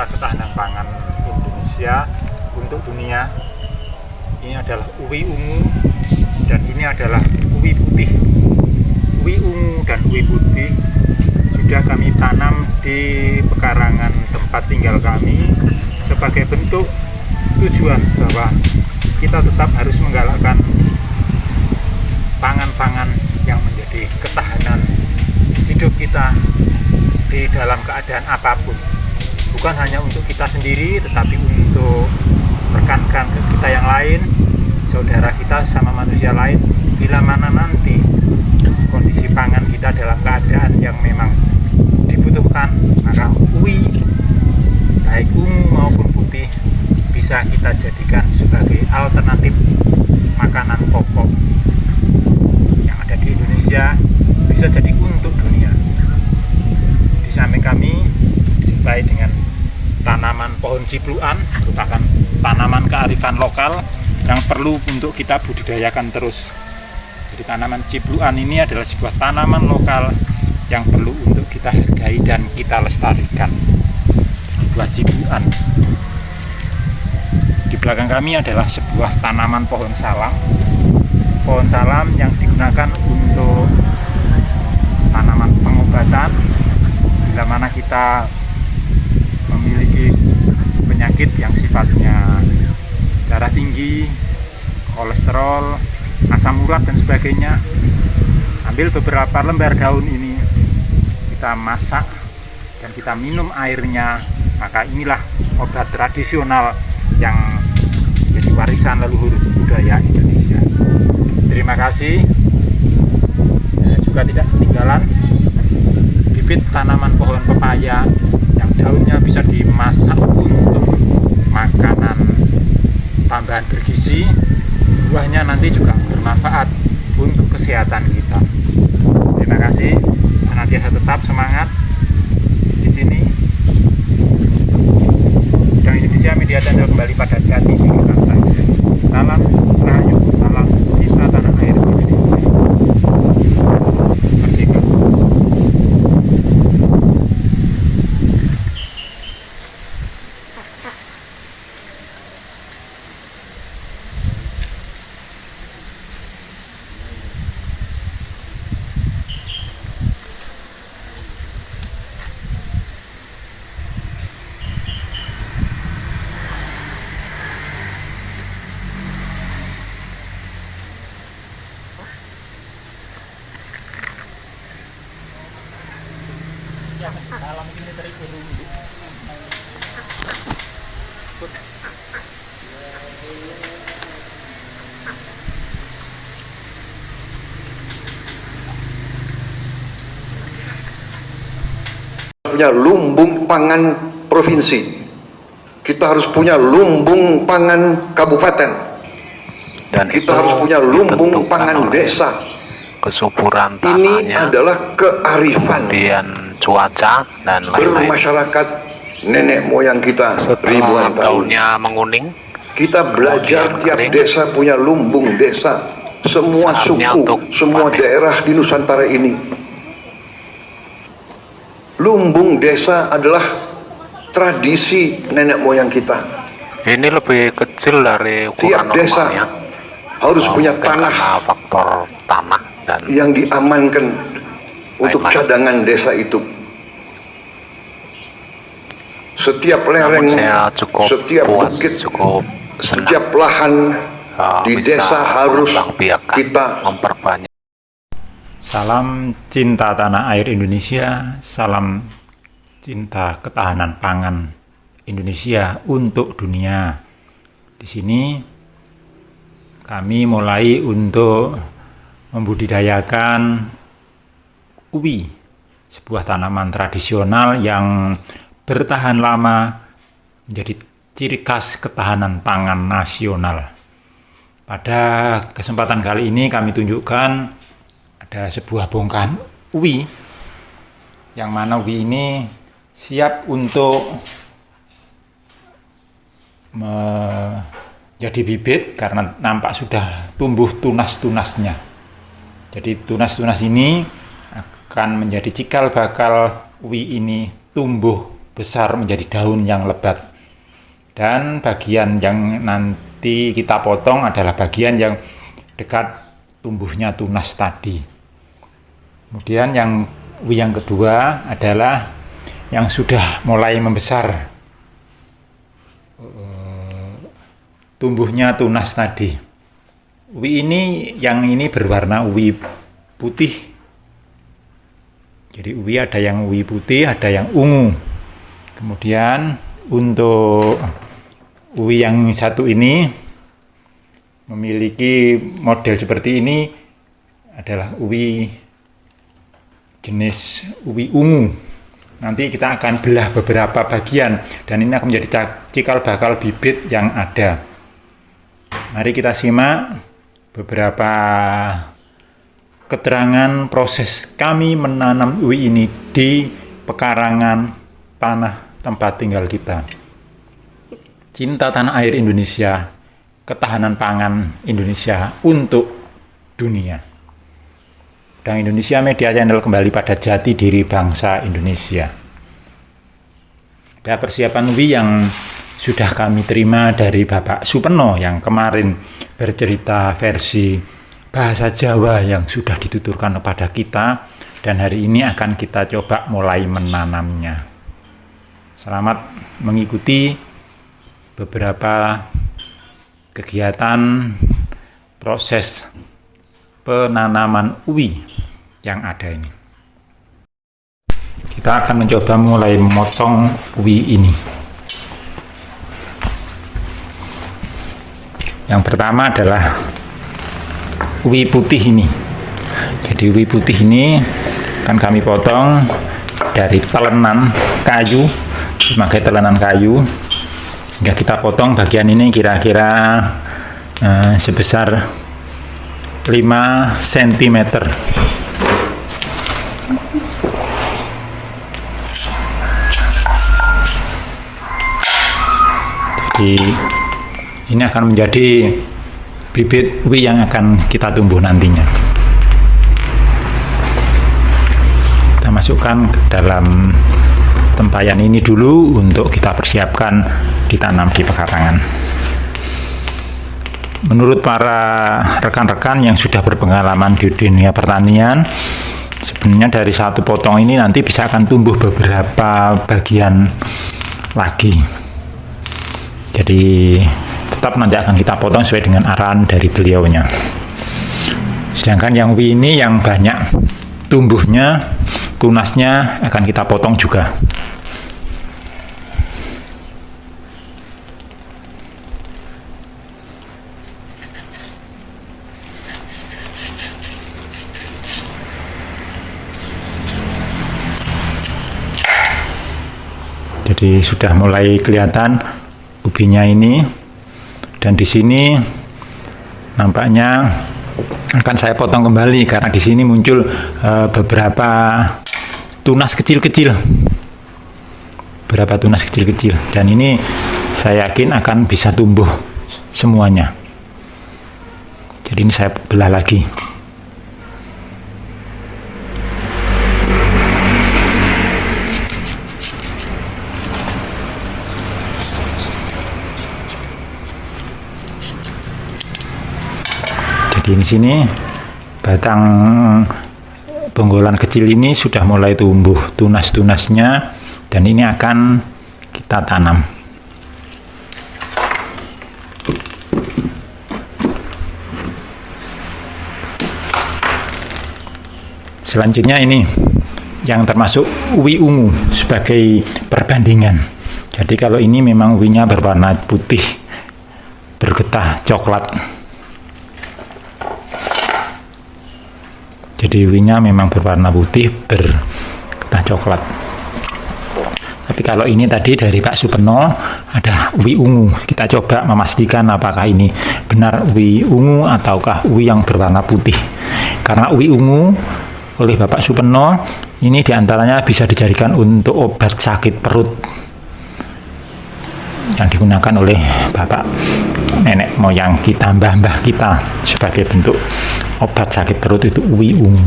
Peta Ketahanan Pangan Indonesia untuk dunia. Ini adalah uwi ungu dan ini adalah uwi putih. Uwi ungu dan uwi putih sudah kami tanam di pekarangan tempat tinggal kami sebagai bentuk tujuan bahwa kita tetap harus menggalakkan pangan-pangan yang menjadi ketahanan hidup kita di dalam keadaan apapun. Bukan hanya untuk kita sendiri, tetapi untuk rekan-rekan kita yang lain, saudara kita sama manusia lain. Bila mana nanti kondisi pangan kita dalam keadaan yang memang dibutuhkan, maka uwi baik ungu maupun putih bisa kita jadikan sebagai alternatif makanan pokok yang ada di Indonesia, bisa jadi untuk dunia. Di samping kami disertai dengan tanaman pohon cipluan, merupakan tanaman kearifan lokal yang perlu untuk kita budidayakan terus. Jadi tanaman cipluan ini adalah sebuah tanaman lokal yang perlu untuk kita hargai dan kita lestarikan. Buah cipluan. Di belakang kami adalah sebuah tanaman pohon salam. Pohon salam yang digunakan untuk tanaman pengobatan bila mana kita memiliki penyakit yang sifatnya darah tinggi, kolesterol, asam urat dan sebagainya. Ambil beberapa lembar daun ini, kita masak dan kita minum airnya, maka inilah obat tradisional yang jadi warisan leluhur budaya Indonesia. Terima kasih. Juga tidak ketinggalan bibit tanaman pohon pepaya yang daunnya bisa dimasak untuk makanan tambahan bergizi. Buahnya nanti juga bermanfaat untuk kesehatan kita. Terima kasih. Senantiasa tetap semangat di sini. Bank Indonesia Media Channel kembali pada jati diri bangsa. Salam Rahayu, salam cinta tanah air Indonesia. Merdeka. Salam ini dari guru. Punya lumbung pangan provinsi, kita harus punya lumbung pangan kabupaten, dan kita harus punya lumbung pangan desa. Kesuburan Ini tanahnya, adalah kearifan kemudian cuaca dan lain-lain. bermasyarakat nenek moyang kita ribuan Setelah tahun. daunnya menguning, Kita belajar kemudian tiap kering. desa punya lumbung desa, semua Saatnya suku, untuk semua panen. daerah di Nusantara ini. Lumbung desa adalah tradisi nenek moyang kita. ini lebih kecil dari Tiap ukuran desa normalnya. harus punya Mungkin tanah karena faktor tanah dan yang diamankan untuk lain-lain. cadangan desa itu. Setiap lereng, Namun saya cukup setiap puas, bukit, cukup senang setiap lahan di bisa desa harus mengembangbiakan, kita memperbanyak. Salam cinta tanah air Indonesia, salam cinta ketahanan pangan Indonesia untuk dunia. Di sini kami mulai untuk membudidayakan ubi, sebuah tanaman tradisional yang bertahan lama menjadi ciri khas ketahanan pangan nasional. Pada kesempatan kali ini kami tunjukkan ada sebuah bongkahan ubi, yang mana ubi ini siap untuk menjadi bibit karena nampak sudah tumbuh tunas-tunasnya. Jadi tunas-tunas ini akan menjadi cikal bakal ubi ini tumbuh besar menjadi daun yang lebat. Dan bagian yang nanti kita potong adalah bagian yang dekat tumbuhnya tunas tadi. Kemudian yang kedua adalah yang sudah mulai membesar tumbuhnya tunas tadi. Yang ini berwarna uwi putih. Jadi uwi ada yang uwi putih, ada yang ungu. Kemudian untuk uwi yang satu ini memiliki model seperti ini adalah uwi jenis uwi ungu. Nanti kita akan belah beberapa bagian dan ini akan menjadi cikal bakal bibit yang ada. Mari kita simak beberapa keterangan proses kami menanam uwi ini di pekarangan tanah tempat tinggal kita. Cinta tanah air Indonesia, ketahanan pangan Indonesia untuk dunia. Bank Indonesia Media Channel kembali pada jati diri bangsa Indonesia. Ada persiapan uwi yang sudah kami terima dari Bapak Supeno yang kemarin bercerita versi bahasa Jawa yang sudah dituturkan kepada kita, dan hari ini akan kita coba mulai menanamnya. Selamat mengikuti beberapa kegiatan proses penanaman uwi yang ada ini. Kita akan mencoba mulai memotong uwi ini. Yang pertama adalah uwi putih ini. Jadi uwi putih ini akan kami potong dari telenan kayu, memakai telenan kayu, sehingga kita potong bagian ini kira-kira sebesar 5 cm. Jadi ini akan menjadi bibit uwi yang akan kita tumbuh nantinya. Kita masukkan ke dalam tempayan ini dulu untuk kita persiapkan ditanam di pekarangan. Menurut para rekan-rekan yang sudah berpengalaman di dunia pertanian, sebenarnya dari satu potong ini nanti bisa akan tumbuh beberapa bagian lagi. Jadi tetap nanti akan kita potong sesuai dengan arahan dari beliaunya. Sedangkan yang uwi ini yang banyak tumbuhnya, tunasnya akan kita potong juga. Jadi sudah mulai kelihatan ubinya ini, dan di sini nampaknya akan saya potong kembali karena di sini muncul beberapa tunas kecil-kecil, dan ini saya yakin akan bisa tumbuh semuanya. Jadi ini saya belah lagi. Jadi di sini batang bonggolan kecil ini sudah mulai tumbuh tunas-tunasnya, dan ini akan kita tanam. Selanjutnya ini yang termasuk uwi ungu sebagai perbandingan. Jadi kalau ini memang uwinya berwarna putih bergetah coklat. Jadi uwinya memang berwarna putih bergetah coklat. Tapi kalau ini tadi dari Pak Supeno ada uwi ungu. Kita coba memastikan apakah ini benar uwi ungu ataukah uwi yang berwarna putih. Karena uwi ungu oleh Bapak Supeno ini diantaranya bisa dijadikan untuk obat sakit perut yang digunakan oleh bapak nenek moyang kita, mbah-mbah kita sebagai bentuk obat sakit perut itu uwi ungu.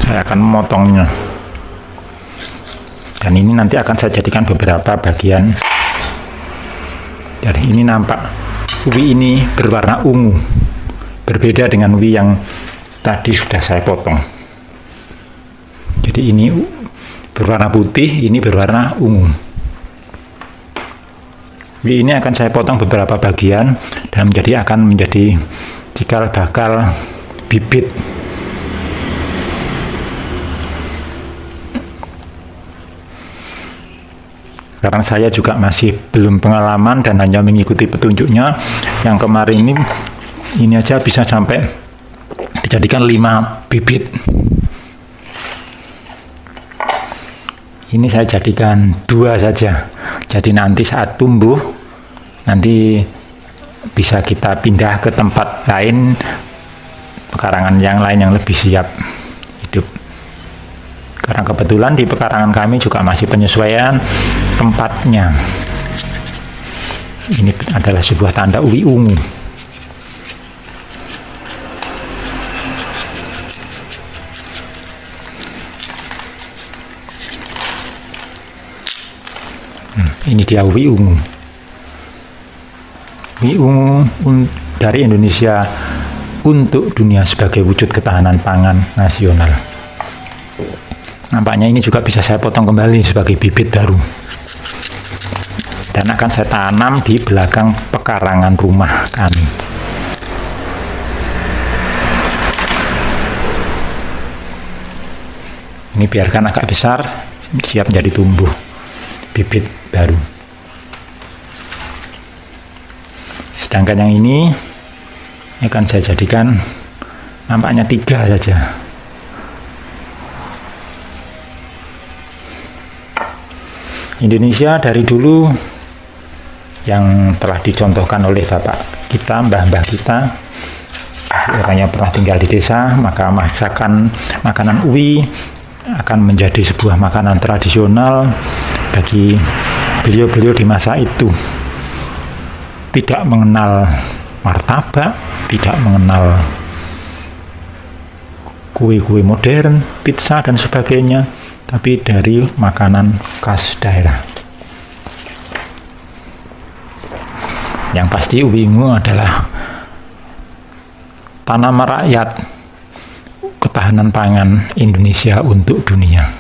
Saya akan memotongnya. Dan ini nanti akan saya jadikan beberapa bagian. Dari ini nampak ubi ini berwarna ungu, berbeda dengan ubi yang tadi sudah saya potong. Jadi ini berwarna putih, ini berwarna ungu. Ubi ini akan saya potong beberapa bagian dan akan menjadi cikal bakal bibit. Karena saya juga masih belum pengalaman dan hanya mengikuti petunjuknya yang kemarin ini aja bisa sampai dijadikan 5 bibit. Ini saya jadikan 2 saja. Jadi nanti saat tumbuh, nanti bisa kita pindah ke tempat lain, pekarangan yang lain yang lebih siap hidup. Karena kebetulan di pekarangan kami juga masih penyesuaian tempatnya. Ini adalah sebuah tanda ubi ungu. Ini dia ubi ungu. Ubi ungu dari Indonesia untuk dunia sebagai wujud ketahanan pangan nasional. Nampaknya ini juga bisa saya potong kembali sebagai bibit baru. Dan akan saya tanam di belakang pekarangan rumah kami. Ini biarkan agak besar, siap menjadi tumbuh bibit baru. Sedangkan yang ini akan saya jadikan nampaknya 3 saja. Indonesia dari dulu yang telah dicontohkan oleh bapak kita, mbah-mbah kita, orang yang pernah tinggal di desa, maka makanan uwi akan menjadi sebuah makanan tradisional bagi beliau-beliau di masa itu. Tidak mengenal martabak, tidak mengenal kue-kue modern, pizza dan sebagainya, tapi dari makanan khas daerah. Yang pasti ubi ungu adalah tanaman rakyat, ketahanan pangan Indonesia untuk dunia.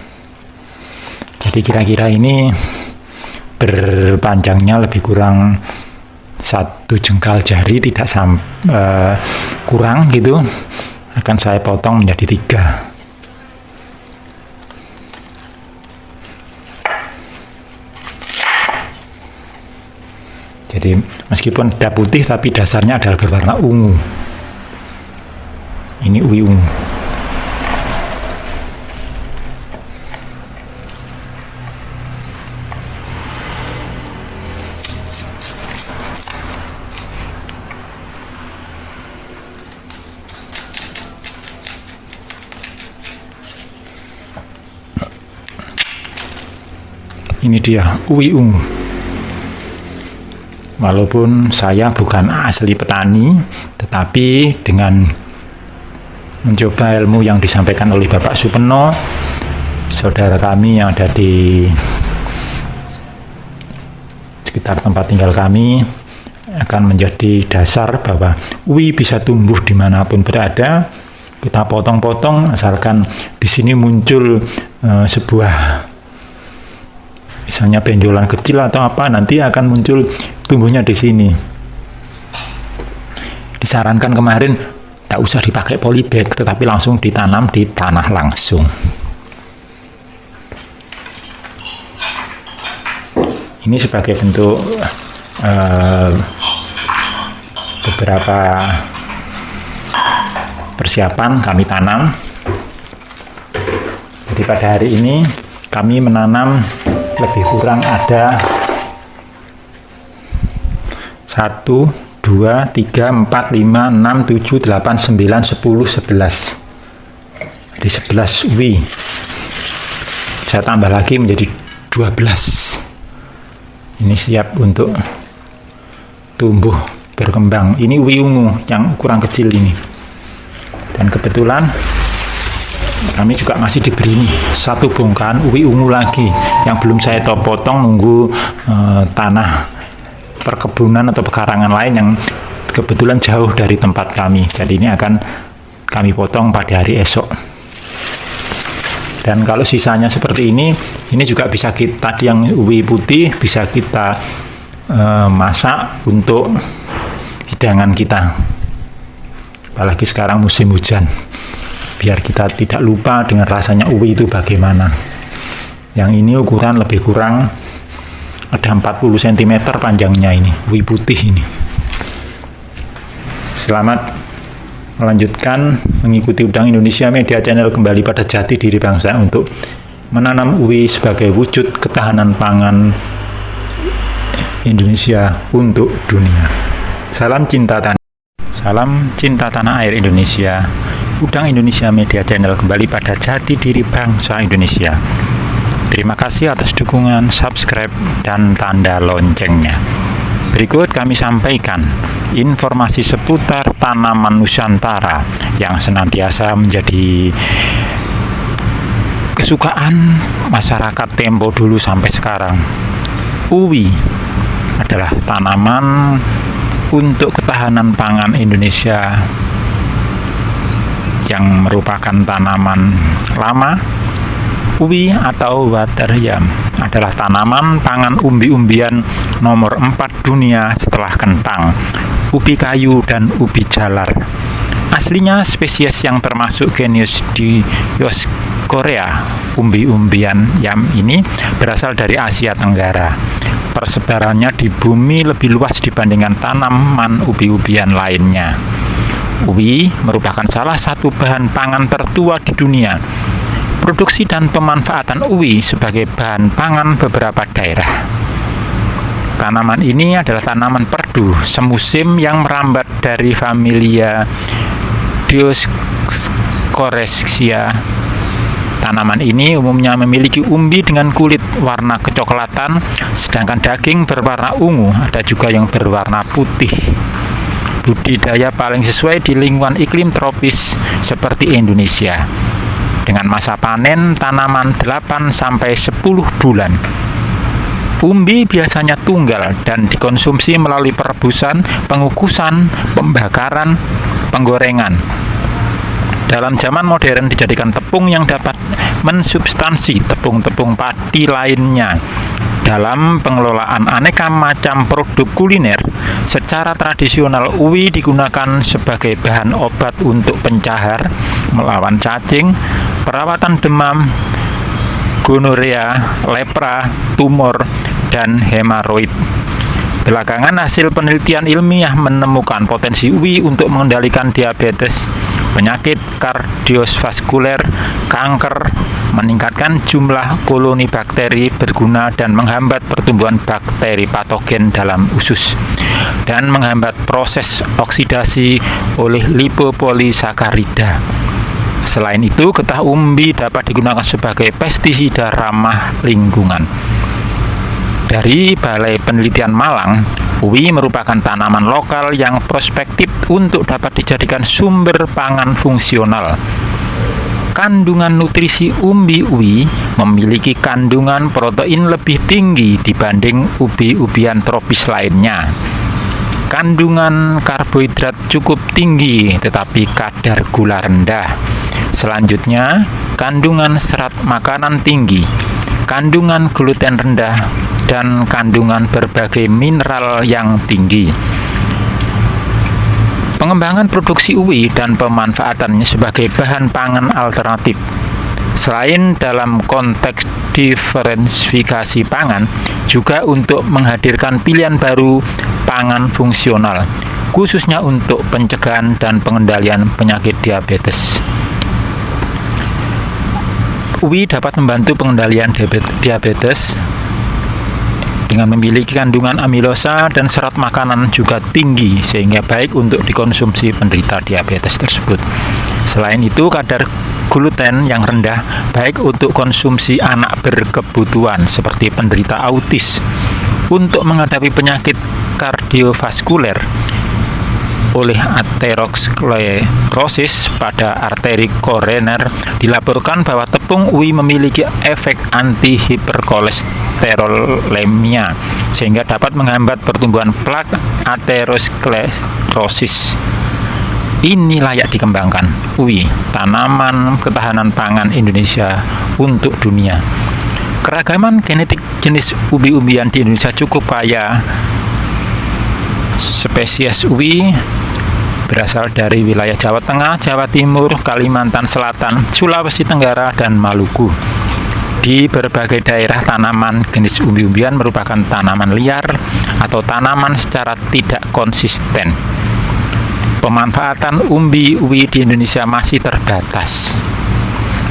Jadi kira-kira ini berpanjangnya lebih kurang 1 jengkal jari, tidak kurang gitu. Akan saya potong menjadi 3. Jadi meskipun ada putih tapi dasarnya adalah berwarna ungu. Ini ubi ungu. Ini dia ubi ungu. Walaupun saya bukan asli petani, tetapi dengan mencoba ilmu yang disampaikan oleh Bapak Supeno, saudara kami yang ada di sekitar tempat tinggal kami, akan menjadi dasar bahwa uwi bisa tumbuh dimanapun berada. Kita potong-potong, asalkan di sini muncul sebuah misalnya benjolan kecil atau apa, nanti akan muncul tumbuhnya di sini. Disarankan kemarin tak usah dipakai polybag, tetapi langsung ditanam di tanah langsung. Ini sebagai bentuk beberapa persiapan kami tanam. Jadi pada hari ini kami menanam lebih kurang ada 1, 2, 3, 4, 5, 6, 7, 8, 9, 10, 11. Jadi 11 ubi. Saya tambah lagi menjadi 12. Ini siap untuk tumbuh berkembang. Ini ubi ungu yang ukuran kecil ini. Dan kebetulan kami juga masih diberi nih satu bongkahan ubi ungu lagi yang belum saya potong, nunggu tanah perkebunan atau pekarangan lain yang kebetulan jauh dari tempat kami. Jadi ini akan kami potong pada hari esok. Dan kalau sisanya seperti ini juga bisa kita, tadi yang ubi putih bisa kita masak untuk hidangan kita. Apalagi sekarang musim hujan, biar kita tidak lupa dengan rasanya ubi itu bagaimana. Yang ini ukuran lebih kurang ada 40 cm panjangnya ini, ubi putih ini. Selamat melanjutkan mengikuti Udang Indonesia Media Channel kembali pada jati diri bangsa untuk menanam ubi sebagai wujud ketahanan pangan Indonesia untuk dunia. Salam cinta tanah. Salam cinta tanah air Indonesia. Udang Indonesia Media Channel kembali pada jati diri bangsa Indonesia. Terima kasih atas dukungan, subscribe, dan tanda loncengnya. Berikut kami sampaikan informasi seputar tanaman Nusantara yang senantiasa menjadi kesukaan masyarakat tempo dulu sampai sekarang. Ubi adalah tanaman untuk ketahanan pangan Indonesia yang merupakan tanaman lama. Ubi atau water yam adalah tanaman pangan umbi-umbian nomor 4 dunia setelah kentang, ubi kayu, dan ubi jalar. Aslinya spesies yang termasuk genus Dioscorea. Umbi-umbian yam ini berasal dari Asia Tenggara. Persebarannya di bumi lebih luas dibandingkan tanaman ubi-ubian lainnya. Ubi merupakan salah satu bahan pangan tertua di dunia. Produksi dan pemanfaatan ubi sebagai bahan pangan beberapa daerah. Tanaman ini adalah tanaman perdu semusim yang merambat dari familia Dioscorexia. Tanaman ini umumnya memiliki umbi dengan kulit warna kecoklatan, sedangkan daging berwarna ungu, ada juga yang berwarna putih. Budidaya paling sesuai di lingkungan iklim tropis seperti Indonesia. Dengan masa panen tanaman 8-10 bulan. Umbi biasanya tunggal dan dikonsumsi melalui perebusan, pengukusan, pembakaran, penggorengan. Dalam zaman modern dijadikan tepung yang dapat mensubstansi tepung-tepung padi lainnya. Dalam pengelolaan aneka macam produk kuliner, secara tradisional ubi digunakan sebagai bahan obat untuk pencahar, melawan cacing, perawatan demam, gonorea, lepra, tumor, dan hemoroid. Belakangan hasil penelitian ilmiah menemukan potensi ubi untuk mengendalikan diabetes, penyakit kardiovaskuler, kanker, meningkatkan jumlah koloni bakteri berguna dan menghambat pertumbuhan bakteri patogen dalam usus, dan menghambat proses oksidasi oleh lipopolisakarida. Selain itu, getah umbi dapat digunakan sebagai pestisida ramah lingkungan. Dari Balai Penelitian Malang, ubi merupakan tanaman lokal yang prospektif untuk dapat dijadikan sumber pangan fungsional. Kandungan nutrisi umbi-ubi memiliki kandungan protein lebih tinggi dibanding ubi-ubian tropis lainnya. Kandungan karbohidrat cukup tinggi tetapi kadar gula rendah. Selanjutnya, kandungan serat makanan tinggi, kandungan gluten rendah, dan kandungan berbagai mineral yang tinggi. Pengembangan produksi ubi dan pemanfaatannya sebagai bahan pangan alternatif. Selain dalam konteks diversifikasi pangan, juga untuk menghadirkan pilihan baru pangan fungsional, khususnya untuk pencegahan dan pengendalian penyakit diabetes. Ubi dapat membantu pengendalian diabetes dengan memiliki kandungan amilosa dan serat makanan juga tinggi, sehingga baik untuk dikonsumsi penderita diabetes tersebut. Selain itu, kadar gluten yang rendah baik untuk konsumsi anak berkebutuhan seperti penderita autis. Untuk menghadapi penyakit kardiovaskuler, oleh aterosklerosis pada arteri koroner, dilaporkan bahwa tepung uwi memiliki efek anti-hiperkolesterolemia sehingga dapat menghambat pertumbuhan plak aterosklerosis. Ini layak dikembangkan. Uwi, tanaman ketahanan pangan Indonesia untuk dunia. Keragaman genetik jenis umbi-umbian di Indonesia cukup kaya. Spesies uwi berasal dari wilayah Jawa Tengah, Jawa Timur, Kalimantan Selatan, Sulawesi Tenggara, dan Maluku. Di berbagai daerah, tanaman jenis umbi-umbian merupakan tanaman liar atau tanaman secara tidak konsisten. Pemanfaatan umbi-uwi di Indonesia masih terbatas.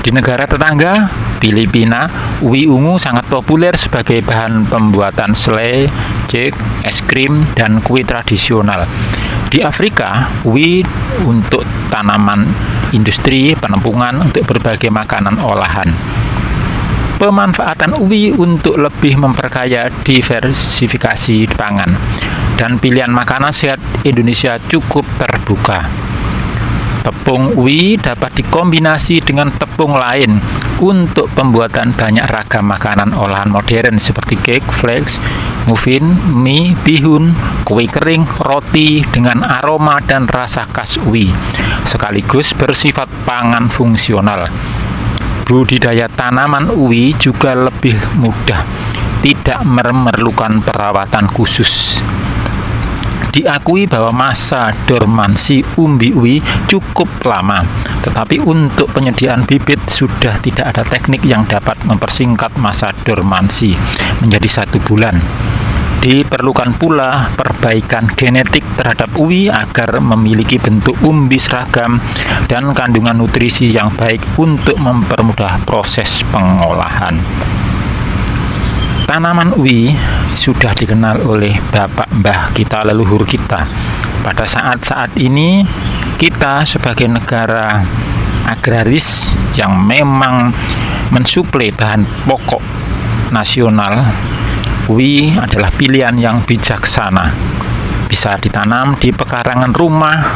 Di negara tetangga, Filipina, uwi ungu sangat populer sebagai bahan pembuatan selai, cake, es krim, dan kue tradisional. Di Afrika, uwi untuk tanaman industri, penampungan untuk berbagai makanan olahan. Pemanfaatan uwi untuk lebih memperkaya diversifikasi pangan dan pilihan makanan sehat Indonesia cukup terbuka. Tepung uwi dapat dikombinasi dengan tepung lain untuk pembuatan banyak ragam makanan olahan modern seperti cake, flakes, muffin, mie, bihun, kue kering, roti dengan aroma dan rasa khas uwi, sekaligus bersifat pangan fungsional. Budidaya tanaman uwi juga lebih mudah, tidak memerlukan perawatan khusus. Diakui bahwa masa dormansi umbi uwi cukup lama, tetapi untuk penyediaan bibit sudah tidak ada teknik yang dapat mempersingkat masa dormansi menjadi 1 bulan. Diperlukan pula perbaikan genetik terhadap uwi agar memiliki bentuk umbi seragam dan kandungan nutrisi yang baik untuk mempermudah proses pengolahan. Tanaman uwi sudah dikenal oleh bapak mbah kita, leluhur kita. Pada saat-saat ini, kita sebagai negara agraris yang memang mensuplai bahan pokok nasional, uwi adalah pilihan yang bijaksana. Bisa ditanam di pekarangan rumah,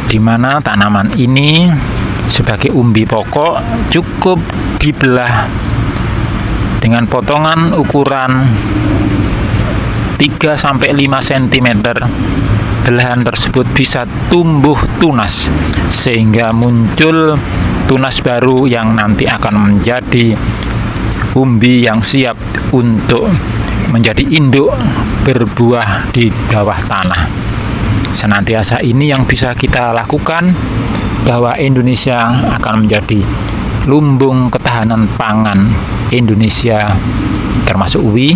di mana tanaman ini sebagai umbi pokok cukup dibelah dengan potongan ukuran 3-5 cm. Belahan tersebut bisa tumbuh tunas sehingga muncul tunas baru yang nanti akan menjadi umbi yang siap untuk menjadi induk berbuah di bawah tanah. Senantiasa ini yang bisa kita lakukan, bahwa Indonesia akan menjadi lumbung ketahanan pangan Indonesia termasuk uwi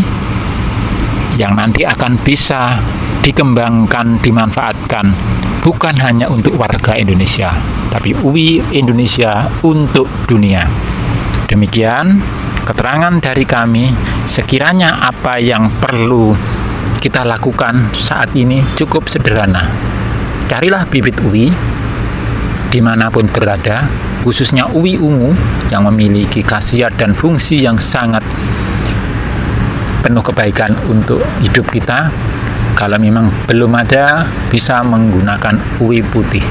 yang nanti akan bisa dikembangkan, dimanfaatkan bukan hanya untuk warga Indonesia, tapi uwi Indonesia untuk dunia. Demikian keterangan dari kami. Sekiranya apa yang perlu kita lakukan saat ini cukup sederhana. Carilah bibit uwi dimanapun berada, khususnya uwi ungu yang memiliki khasiat dan fungsi yang sangat penuh kebaikan untuk hidup kita. Kalau memang belum ada, bisa menggunakan uwi putih.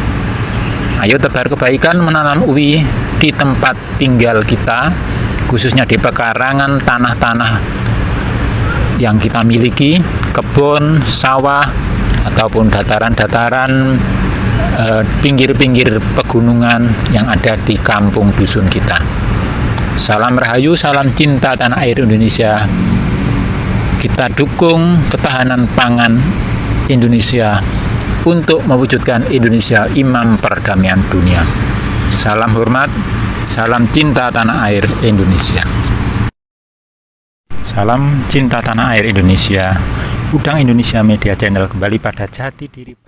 Ayo tebar kebaikan, menanam uwi di tempat tinggal kita, khususnya di pekarangan tanah-tanah yang kita miliki, kebun, sawah, ataupun dataran-dataran, pinggir-pinggir pegunungan yang ada di kampung dusun kita. Salam Rahayu, salam cinta tanah air Indonesia. Kita dukung ketahanan pangan Indonesia untuk mewujudkan Indonesia imam perdamaian dunia. Salam hormat, salam cinta tanah air Indonesia. Salam cinta tanah air Indonesia. Udang Indonesia Media Channel kembali pada jati diri.